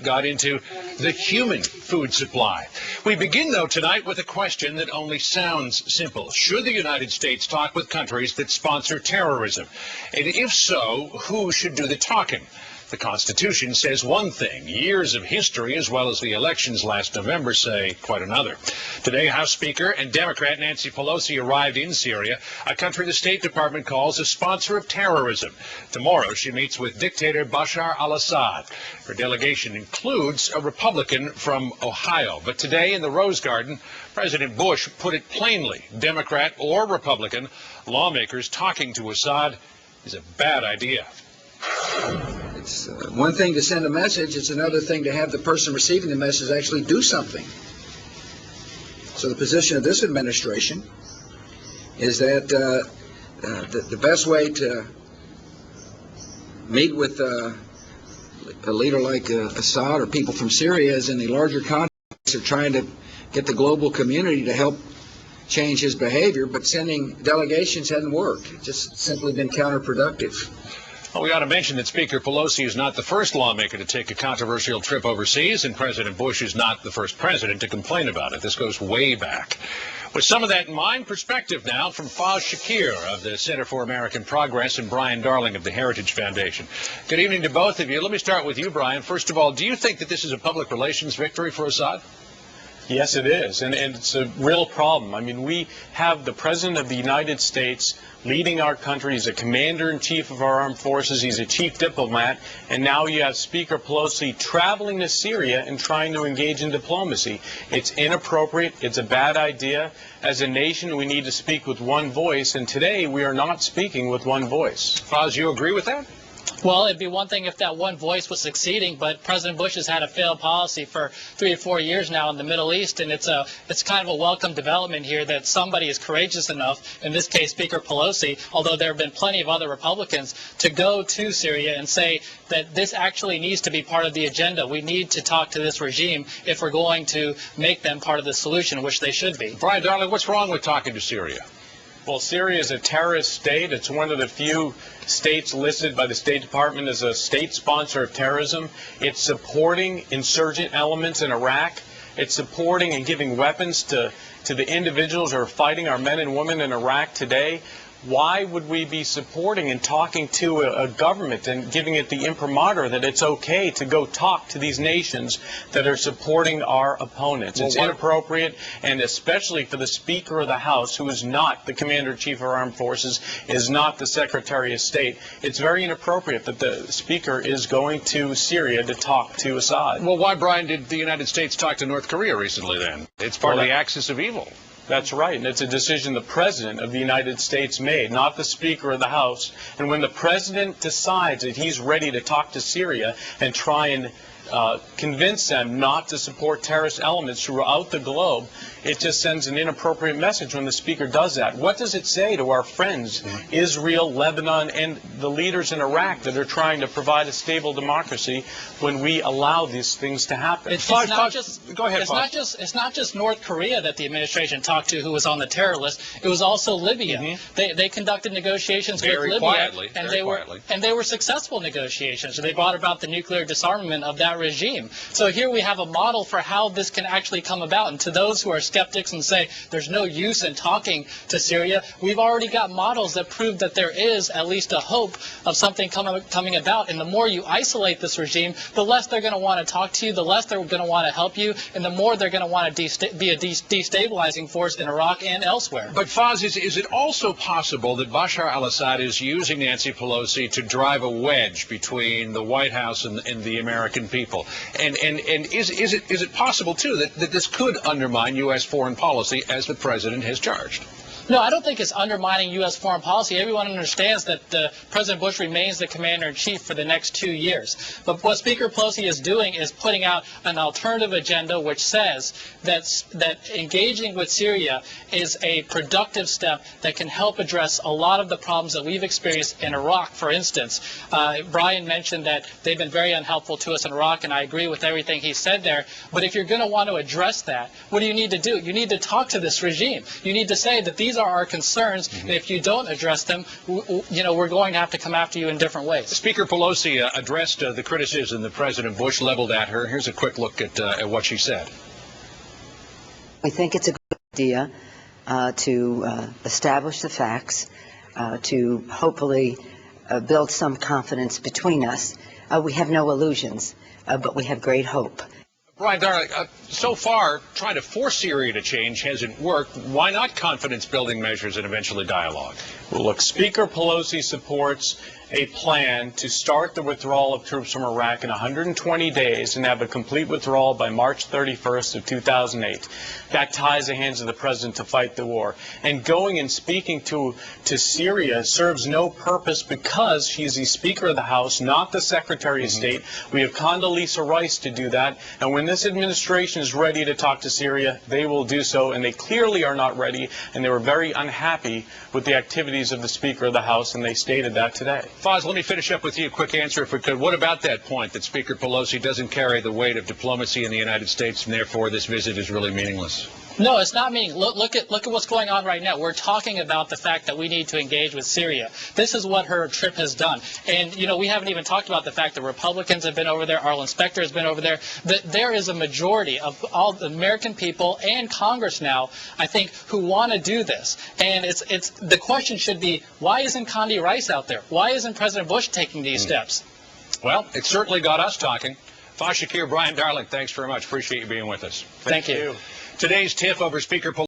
got into the human food supply. We begin, though, tonight with a question that only sounds simple. Should the United States talk with countries that sponsor terrorism? And if so, who should do the talking? The Constitution says one thing. Years of history, as well as the elections last November, say quite another. Today, House Speaker and Democrat Nancy Pelosi arrived in Syria, a country the State Department calls a sponsor of terrorism. Tomorrow, she meets with dictator Bashar al-Assad. Her delegation includes a Republican from Ohio. But today, in the Rose Garden, President Bush put it plainly, Democrat or Republican, lawmakers talking to Assad is a bad idea. It's one thing to send a message, it's another thing to have the person receiving the message actually do something. So the position of this administration is that the best way to meet with a leader like Assad or people from Syria is in the larger context of trying to get the global community to help change his behavior, but sending delegations hasn't worked. It's just simply been counterproductive. Well, we ought to mention that Speaker Pelosi is not the first lawmaker to take a controversial trip overseas, and President Bush is not the first president to complain about it. This goes way back. With some of that in mind, perspective now from Faz Shakir of the Center for American Progress and Brian Darling of the Heritage Foundation. Good evening to both of you. Let me start with you, Brian. First of all, do you think that this is a public relations victory for Assad? Yes, it is, and it's a real problem. I mean, we have the President of the United States leading our country. He's a commander-in-chief of our armed forces. He's a chief diplomat. And now you have Speaker Pelosi traveling to Syria and trying to engage in diplomacy. It's inappropriate. It's a bad idea. As a nation, we need to speak with one voice, and today we are not speaking with one voice. Faz, you agree with that? Well, it'd be one thing if that one voice was succeeding, but President Bush has had a failed policy for 3 or 4 years now in the Middle East, and it's kind of a welcome development here that somebody is courageous enough, in this case Speaker Pelosi, although there have been plenty of other Republicans, to go to Syria and say that this actually needs to be part of the agenda. We need to talk to this regime if we're going to make them part of the solution, which they should be. Brian Darling, what's wrong with talking to Syria? Well, Syria is a terrorist state. It's one of the few states listed by the State Department as a state sponsor of terrorism. It's supporting insurgent elements in Iraq. It's supporting and giving weapons to the individuals who are fighting our men and women in Iraq today. Why would we be supporting and talking to a government and giving it the imprimatur that it's okay to go talk to these nations that are supporting our opponents? It's inappropriate, and especially for the Speaker of the House, who is not the Commander-in-Chief of our Armed Forces, is not the Secretary of State. It's very inappropriate that the Speaker is going to Syria to talk to Assad. Well, why, Brian, did the United States talk to North Korea recently then? It's part of the axis of evil. That's right, and it's a decision the President of the United States made, not the Speaker of the House. And when the President decides that he's ready to talk to Syria and try and convince them not to support terrorist elements throughout the globe, it just sends an inappropriate message when the Speaker does that. What does it say to our friends, Israel, Lebanon, and the leaders in Iraq that are trying to provide a stable democracy when we allow these things to happen? It's not just North Korea that the administration talked to who was on the terror list. It was also Libya. They conducted negotiations with Libya, and they were successful negotiations. They brought about the nuclear disarmament of that regime. So here we have a model for how this can actually come about. And to those who are skeptics and say there's no use in talking to Syria, we've already got models that prove that there is at least a hope of something coming about. And the more you isolate this regime, the less they're going to want to talk to you, the less they're going to want to help you, and the more they're going to want to be a destabilizing force in Iraq and elsewhere. But Faz, is it also possible that Bashar al-Assad is using Nancy Pelosi to drive a wedge between the White House and the American people? And is it possible, too, that this could undermine U.S. foreign policy as the President has charged? No, I don't think it's undermining U.S. foreign policy. Everyone understands that President Bush remains the commander-in-chief for the next 2 years. But what Speaker Pelosi is doing is putting out an alternative agenda which says that engaging with Syria is a productive step that can help address a lot of the problems that we've experienced in Iraq, for instance. Brian mentioned that they've been very unhelpful to us in Iraq, and I agree with everything he said there. But if you're going to want to address that, what do you need to do? You need to talk to this regime. You need to say that these these are our concerns. And if you don't address them, we're going to have to come after you in different ways. Speaker Pelosi addressed the criticism that President Bush leveled at her. Here's a quick look at what she said. We think it's a good idea to establish the facts, to hopefully build some confidence between us. We have no illusions, but we have great hope. Brian Darling, so far, trying to force Syria to change hasn't worked. Why not confidence-building measures and eventually dialogue? Well, look, Speaker Pelosi supports a plan to start the withdrawal of troops from Iraq in 120 days and have a complete withdrawal by March 31st of 2008. That ties the hands of the president to fight the war. And going and speaking to Syria serves no purpose because she's the Speaker of the House, not the Secretary of State. We have Condoleezza Rice to do that. And when this administration is ready to talk to Syria, they will do so. And they clearly are not ready. And they were very unhappy with the activities of the Speaker of the House, and they stated that today. Foz, let me finish up with you. A quick answer, if we could. What about that point that Speaker Pelosi doesn't carry the weight of diplomacy in the United States, and therefore this visit is really meaningless? No, it's not meaningless. Look at what's going on right now. We're talking about the fact that we need to engage with Syria. This is what her trip has done. And, we haven't even talked about the fact that Republicans have been over there, Arlen Specter has been over there, that there is a majority of all the American people and Congress now, I think, who want to do this. And it's the question should be, why isn't Condi Rice out there? Why isn't President Bush taking these steps? Well, it certainly got us talking. Foz Shakir, Brian Darling, thanks very much. Appreciate you being with us. Thank you. Today's tiff over Speaker Pelosi.